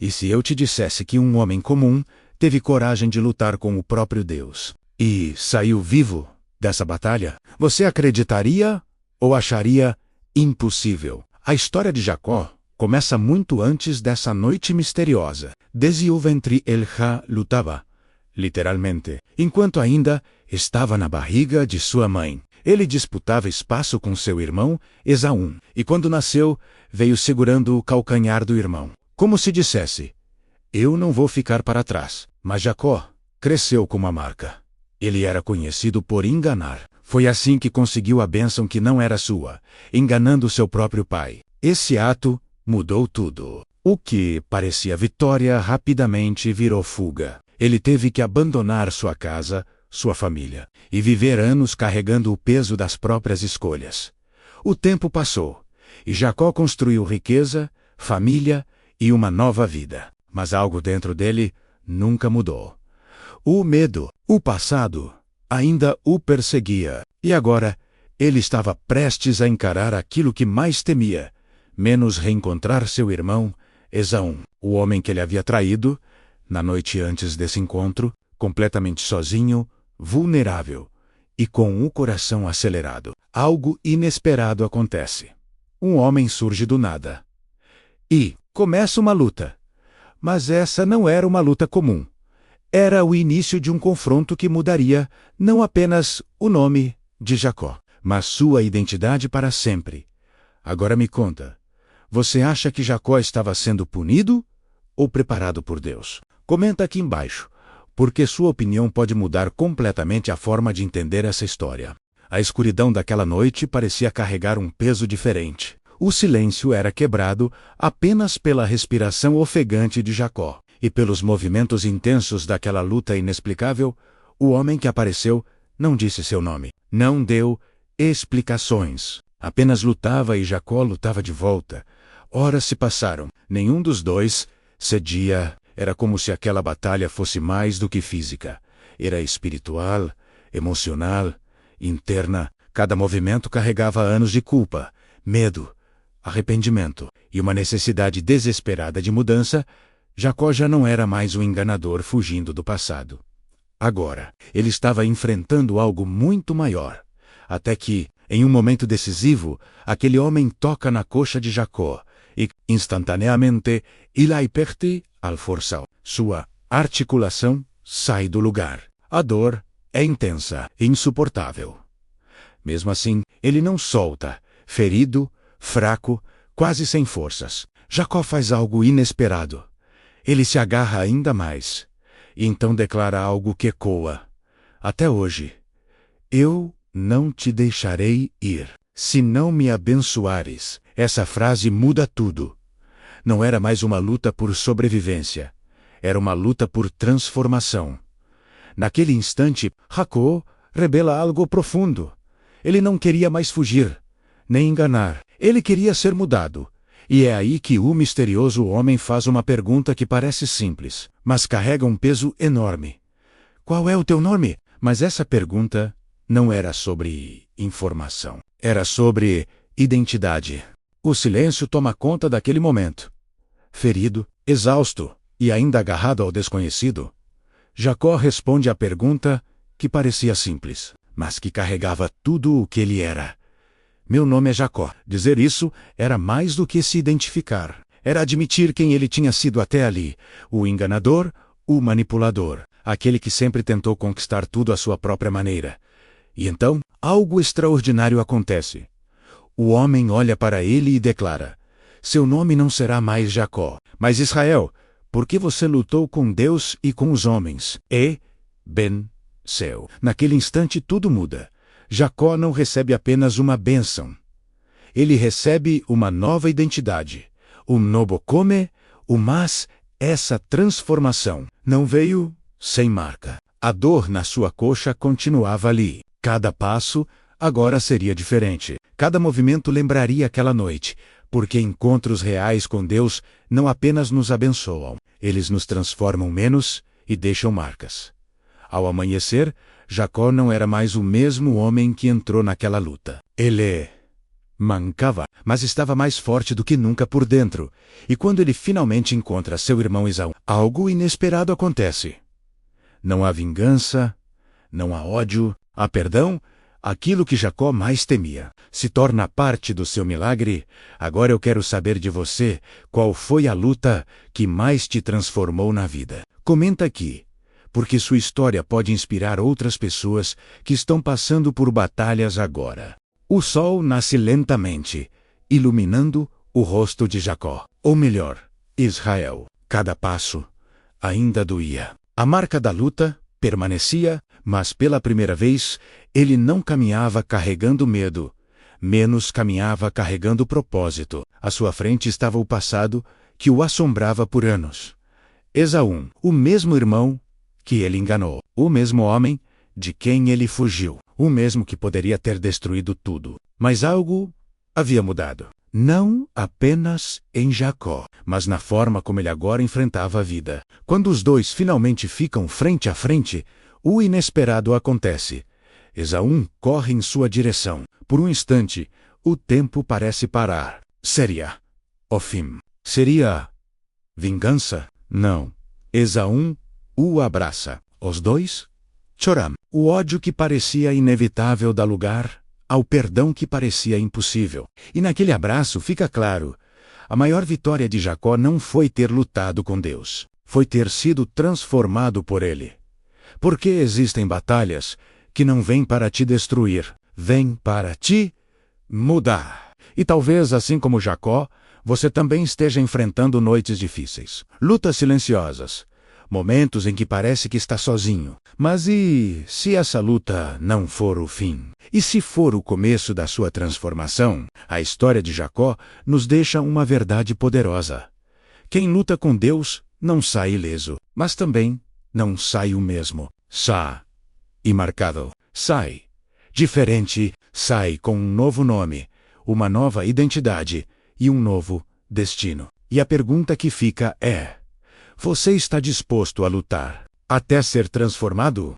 E se eu te dissesse que um homem comum teve coragem de lutar com o próprio Deus e saiu vivo dessa batalha, você acreditaria ou acharia impossível? A história de Jacó começa muito antes dessa noite misteriosa. Desde o ventre ele já lutava, literalmente, enquanto ainda estava na barriga de sua mãe. Ele disputava espaço com seu irmão Esaú, e quando nasceu, veio segurando o calcanhar do irmão, como se dissesse: eu não vou ficar para trás. Mas Jacó cresceu com uma marca. Ele era conhecido por enganar. Foi assim que conseguiu a bênção que não era sua, enganando seu próprio pai. Esse ato mudou tudo. O que parecia vitória rapidamente virou fuga. Ele teve que abandonar sua casa, sua família, e viver anos carregando o peso das próprias escolhas. O tempo passou, e Jacó construiu riqueza, família e uma nova vida. Mas algo dentro dele nunca mudou. O medo, o passado, ainda o perseguia. E agora, ele estava prestes a encarar aquilo que mais temia, menos reencontrar seu irmão Esaú, o homem que ele havia traído, na noite antes desse encontro, completamente sozinho, vulnerável e com o coração acelerado. Algo inesperado acontece. Um homem surge do nada. E começa uma luta. Mas essa não era uma luta comum. Era o início de um confronto que mudaria não apenas o nome de Jacó, mas sua identidade para sempre. Agora me conta, você acha que Jacó estava sendo punido ou preparado por Deus? Comenta aqui embaixo, porque sua opinião pode mudar completamente a forma de entender essa história. A escuridão daquela noite parecia carregar um peso diferente. O silêncio era quebrado apenas pela respiração ofegante de Jacó. E pelos movimentos intensos daquela luta inexplicável, o homem que apareceu não disse seu nome. Não deu explicações. Apenas lutava e Jacó lutava de volta. Horas se passaram. Nenhum dos dois cedia. Era como se aquela batalha fosse mais do que física. Era espiritual, emocional, interna. Cada movimento carregava anos de culpa, medo, arrependimento e uma necessidade desesperada de mudança. Jacó já não era mais um enganador fugindo do passado. Agora, ele estava enfrentando algo muito maior. Até que, em um momento decisivo, aquele homem toca na coxa de Jacó e, instantaneamente, ele perde a força. Sua articulação sai do lugar. A dor é intensa e insuportável. Mesmo assim, ele não solta, ferido, fraco, quase sem forças. Jacó faz algo inesperado. Ele se agarra ainda mais, e então declara algo que ecoa. Até hoje, eu não te deixarei ir, se não me abençoares. Essa frase muda tudo. Não era mais uma luta por sobrevivência, era uma luta por transformação. Naquele instante, Jacó revela algo profundo. Ele não queria mais fugir, nem enganar. Ele queria ser mudado. E é aí que o misterioso homem faz uma pergunta que parece simples, mas carrega um peso enorme. Qual é o teu nome? Mas essa pergunta não era sobre informação. Era sobre identidade. O silêncio toma conta daquele momento. Ferido, exausto e ainda agarrado ao desconhecido, Jacó responde à pergunta que parecia simples, mas que carregava tudo o que ele era. Meu nome é Jacó. Dizer isso era mais do que se identificar. Era admitir quem ele tinha sido até ali. O enganador, o manipulador. Aquele que sempre tentou conquistar tudo à sua própria maneira. E então, algo extraordinário acontece. O homem olha para ele e declara: seu nome não será mais Jacó, mas Israel, porque você lutou com Deus e com os homens. E venceu. Naquele instante tudo muda. Jacó não recebe apenas uma bênção. Ele recebe uma nova identidade. Um novo come, mas essa transformação não veio sem marca. A dor na sua coxa continuava ali. Cada passo agora seria diferente. Cada movimento lembraria aquela noite, porque encontros reais com Deus não apenas nos abençoam, eles nos transformam menos e deixam marcas. Ao amanhecer, Jacó não era mais o mesmo homem que entrou naquela luta. Ele Mancava, mas estava mais forte do que nunca por dentro. E quando ele finalmente encontra seu irmão Esaú, algo inesperado acontece. Não há vingança, não há ódio, há perdão. Aquilo que Jacó mais temia se torna parte do seu milagre. Agora eu quero saber de você, qual foi a luta que mais te transformou na vida? Comenta aqui, porque sua história pode inspirar outras pessoas que estão passando por batalhas agora. O sol nasce lentamente, iluminando o rosto de Jacó, ou melhor, Israel. Cada passo ainda doía. A marca da luta permanecia, mas pela primeira vez ele não caminhava carregando medo, menos caminhava carregando propósito. À sua frente estava o passado que o assombrava por anos. Esaú, o mesmo irmão que ele enganou, o mesmo homem de quem ele fugiu, o mesmo que poderia ter destruído tudo. Mas algo havia mudado. Não apenas em Jacó, mas na forma como ele agora enfrentava a vida. Quando os dois finalmente ficam frente a frente, o inesperado acontece. Esaú corre em sua direção. Por um instante, o tempo parece parar. Seria o fim. Seria vingança? Não. Esaú o abraça. Os dois choram. O ódio que parecia inevitável dá lugar ao perdão que parecia impossível. E naquele abraço fica claro, a maior vitória de Jacó não foi ter lutado com Deus, foi ter sido transformado por Ele. Porque existem batalhas que não vêm para te destruir, vêm para te mudar. E talvez, assim como Jacó, você também esteja enfrentando noites difíceis, lutas silenciosas, momentos em que parece que está sozinho. Mas e se essa luta não for o fim? E se for o começo da sua transformação? A história de Jacó nos deixa uma verdade poderosa. Quem luta com Deus não sai ileso, mas também não sai o mesmo. Sai marcado, sai diferente, sai com um novo nome, uma nova identidade e um novo destino. E a pergunta que fica é: você está disposto a lutar até ser transformado?